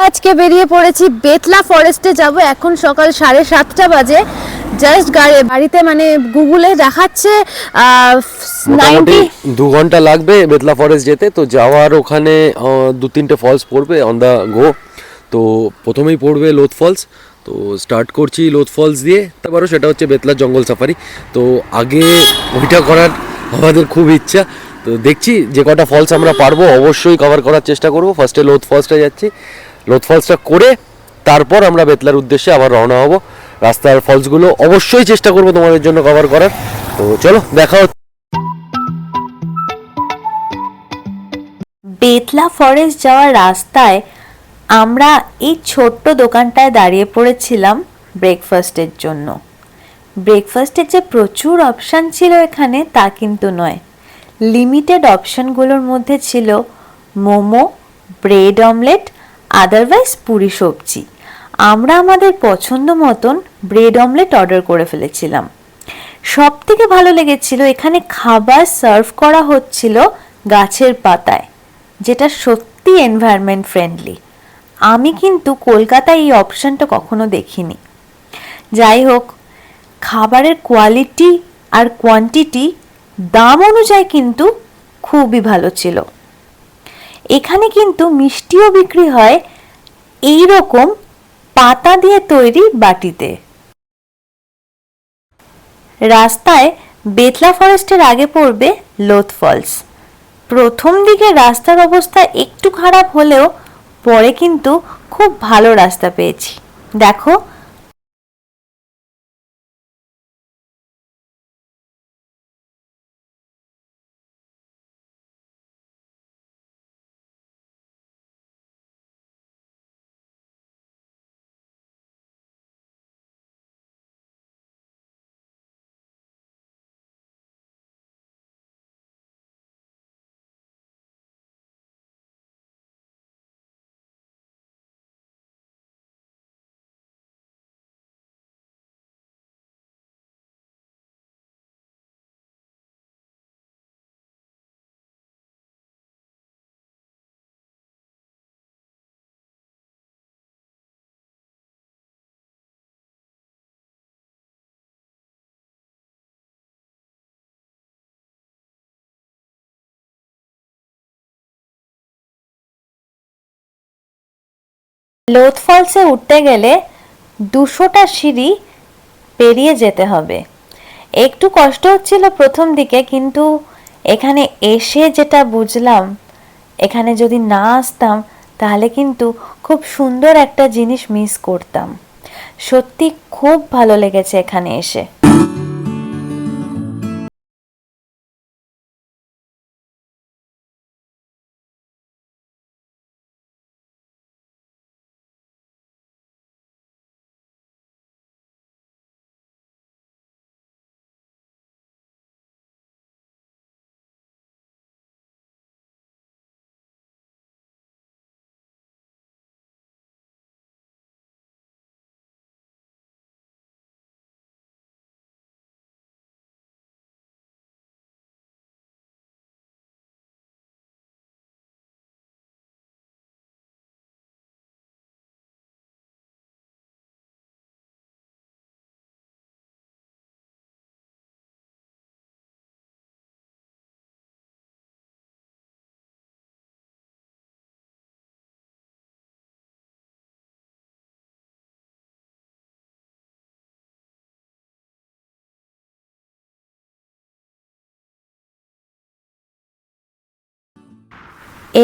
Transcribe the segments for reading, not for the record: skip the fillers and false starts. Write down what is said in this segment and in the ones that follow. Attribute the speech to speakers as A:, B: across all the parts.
A: আজকে বেরিয়ে পড়েছি বেতলা ফরেস্টে যাব। এখন সকাল 7:30 বাজে। জাস্ট বাড়িতে মানে গুগলে দেখাচ্ছে
B: 2 ঘন্টা লাগবে বেতলা ফরেস্ট যেতে। তো যাওয়ার ওখানে 2-3টে ফলস পড়বে অন দ্য গো। তো প্রথমেই পড়বে লোথ ফলস। তো স্টার্ট করছি লোথ ফলস দিয়ে। তারপরে সেটা হচ্ছে বেতলা জঙ্গল সাফারি। তো আগে ওইটা করার আমাদের খুব ইচ্ছা। তো দেখছি যে কটা ফলস আমরা পারবো অবশ্যই কভার করার চেষ্টা করব। ফার্স্টে লোথ ফলসটা যাচ্ছি, লোথ ফলসটা করে তারপর আমরা বেতলার উদ্দেশ্যে আবার রওনা হব। রাস্তার ফলসগুলো অবশ্যই চেষ্টা করব তোমাদের জন্য কভার করার। তো চলো দেখা হচ্ছে।
C: বেতলা ফরেস্ট যাওয়ার রাস্তায় আমরা এই ছোট্ট দোকানটায় দাঁড়িয়ে পড়েছিলাম ব্রেকফাস্টের জন্য। ব্রেকফাস্টের যে প্রচুর অপশান ছিল এখানে তা কিন্তু নয়। লিমিটেড অপশানগুলোর মধ্যে ছিল momo, bread omelette, otherwise Puri সবজি। আমরা আমাদের পছন্দ মতন ব্রেড অমলেট অর্ডার করে ফেলেছিলাম। সব থেকে ভালো লেগেছিল এখানে খাবার সার্ভ করা হচ্ছিল গাছের পাতায়, যেটা সত্যি এনভায়রনমেন্ট ফ্রেন্ডলি। আমি কিন্তু কলকাতায় এই অপশানটা কখনো দেখিনি। যাই হোক, খাবারের কোয়ালিটি আর কোয়ান্টিটি দাম অনুযায়ী কিন্তু খুবই ভালো ছিল। এখানে কিন্তু মিষ্টিও বিক্রি হয় এই রকম পাতা দিয়ে তৈরি বাটিতে। রাস্তায় বেতলা ফরেস্টের আগে পড়বে লোথ ফলস। প্রথম দিকে রাস্তার অবস্থা একটু খারাপ হলেও পরে কিন্তু খুব ভালো রাস্তা পেয়েছি। দেখো, লোথ ফলসে উঠতে গেলে 200টা সিঁড়ি পেরিয়ে যেতে হবে। একটু কষ্ট হচ্ছিল প্রথম দিকে, কিন্তু এখানে এসে যেটা বুঝলাম, এখানে যদি না আসতাম তাহলে কিন্তু খুব সুন্দর একটা জিনিস মিস করতাম। সত্যি খুব ভালো লেগেছে এখানে এসে।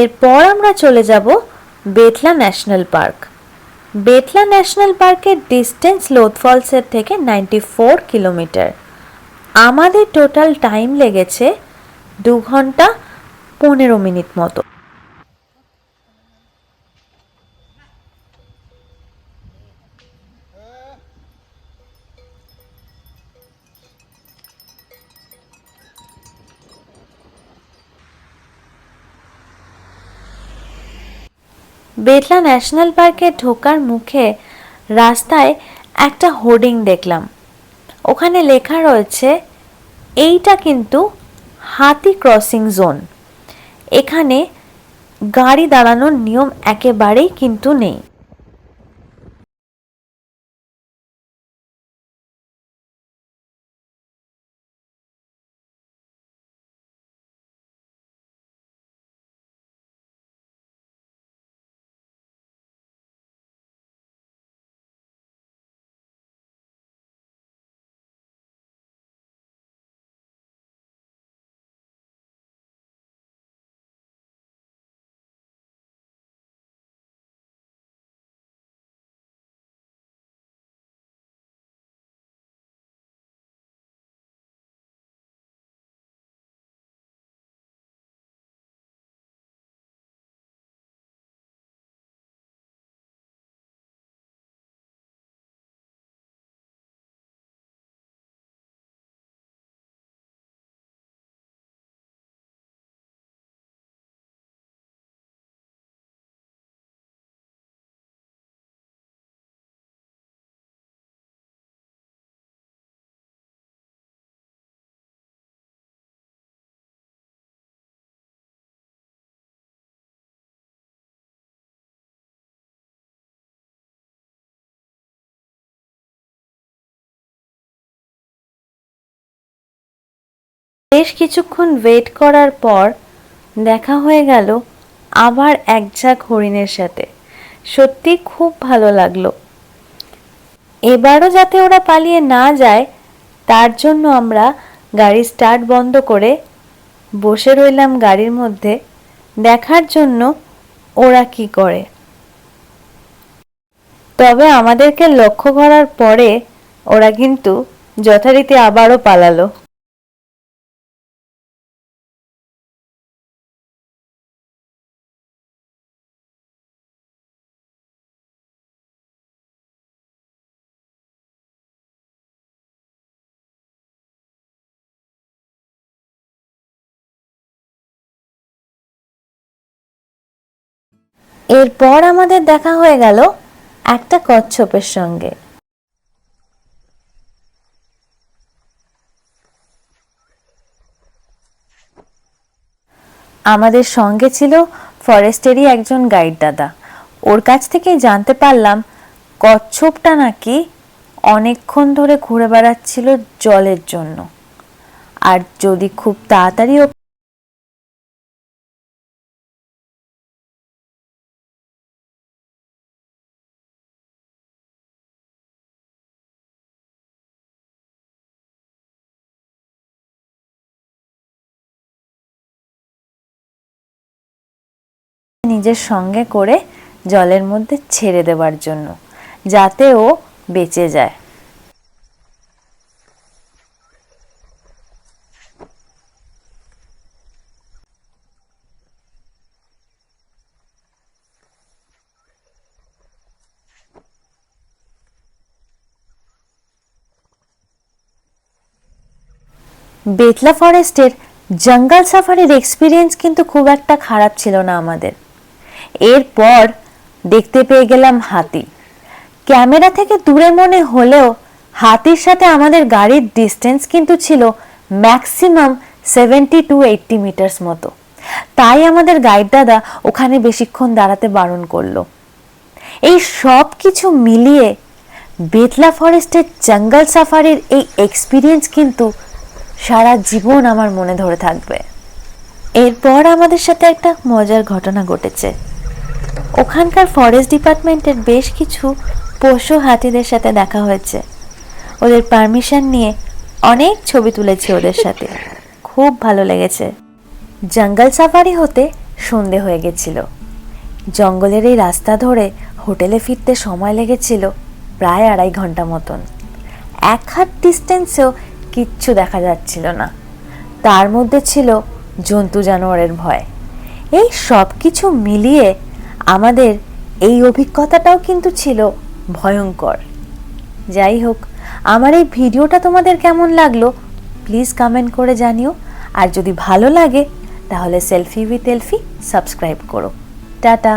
C: এরপর আমরা চলে যাব Betla national park. Betla national পার্কের ডিস্টেন্স লোথ ফলসের থেকে 94 কিলোমিটার। আমাদের টোটাল টাইম লেগেছে 2 ঘন্টা 15 মিনিট মতো। বেতলা ন্যাশনাল পার্কে ঢোকার মুখে রাস্তায় একটা হোর্ডিং দেখলাম। ওখানে লেখা রয়েছে এইটা কিন্তু হাতি ক্রসিং জোন। এখানে গাড়ি দাঁড়ানোর নিয়ম একেবারেই কিন্তু নেই। বেশ কিছুক্ষণ ওয়েট করার পর দেখা হয়ে গেল আবার এক ঝাঁক হরিণের সাথে। সত্যি খুব ভালো লাগলো। এবারও যাতে ওরা পালিয়ে না যায় তার জন্য আমরা গাড়ি স্টার্ট বন্ধ করে বসে রইলাম গাড়ির মধ্যে, দেখার জন্য ওরা কি করে। তবে আমাদেরকে লক্ষ্য করার পরে ওরা কিন্তু যথারীতি আবারও পালালো। এরপর আমাদের দেখা হয়ে গেল একটা কচ্ছপের সঙ্গে। আমাদের সঙ্গে ছিল ফরেস্টেরই একজন গাইড দাদা। ওর কাছ থেকে জানতে পারলাম কচ্ছপটা নাকি অনেকক্ষণ ধরে ঘুরে বেড়াচ্ছিল জলের জন্য, আর যদি খুব তাড়াতাড়ি নিজের সঙ্গে করে জলের মধ্যে ছেড়ে দেওয়ার জন্য, যাতে ও বেঁচে যায়। বেতলা ফরেস্টের জঙ্গল সাফারির এক্সপিরিয়েন্স কিন্তু খুব একটা খারাপ ছিল না আমাদের। এরপর দেখতে পেয়ে গেলাম হাতি। ক্যামেরা থেকে দূরে মনে হলেও হাতির সাথে আমাদের গাড়ির ডিস্টেন্স কিন্তু ছিল ম্যাক্সিমাম 70 to 80 মিটার্স মতো। তাই আমাদের গাইড দাদা ওখানে বেশিক্ষণ দাঁড়াতে বারণ করলো। এই সব কিছু মিলিয়ে বেতলা ফরেস্টের জঙ্গল সাফারির এই এক্সপিরিয়েন্স কিন্তু সারা জীবন আমার মনে ধরে থাকবে। এরপর আমাদের সাথে একটা মজার ঘটনা ঘটেছে। ওখানকার ফরেস্ট ডিপার্টমেন্টের বেশ কিছু পোষ্য হাতিদের সাথে দেখা হয়েছে। ওদের পারমিশন নিয়ে অনেক ছবি তুলেছি ওদের সাথে, খুব ভালো লেগেছে। জঙ্গল সাফারি হতে সন্ধে হয়ে গেছিল। জঙ্গলের এই রাস্তা ধরে হোটেলে ফিরতে সময় লেগেছিল প্রায় 2.5 ঘন্টা মতন। 1 হাত ডিস্টেন্সেও কিচ্ছু দেখা যাচ্ছিল না, তার মধ্যে ছিল জন্তু জানোয়ারের ভয়। এই সব কিছু মিলিয়ে আমাদের এই অভিজ্ঞতাটাও কিন্তু ছিল ভয়ঙ্কর। যাই হোক, আমার এই ভিডিওটা তোমাদের কেমন লাগলো প্লিজ কমেন্ট করে জানিও। আর যদি ভালো লাগে তাহলে সেলফি উইথ এলফি সাবস্ক্রাইব করো। টাটা।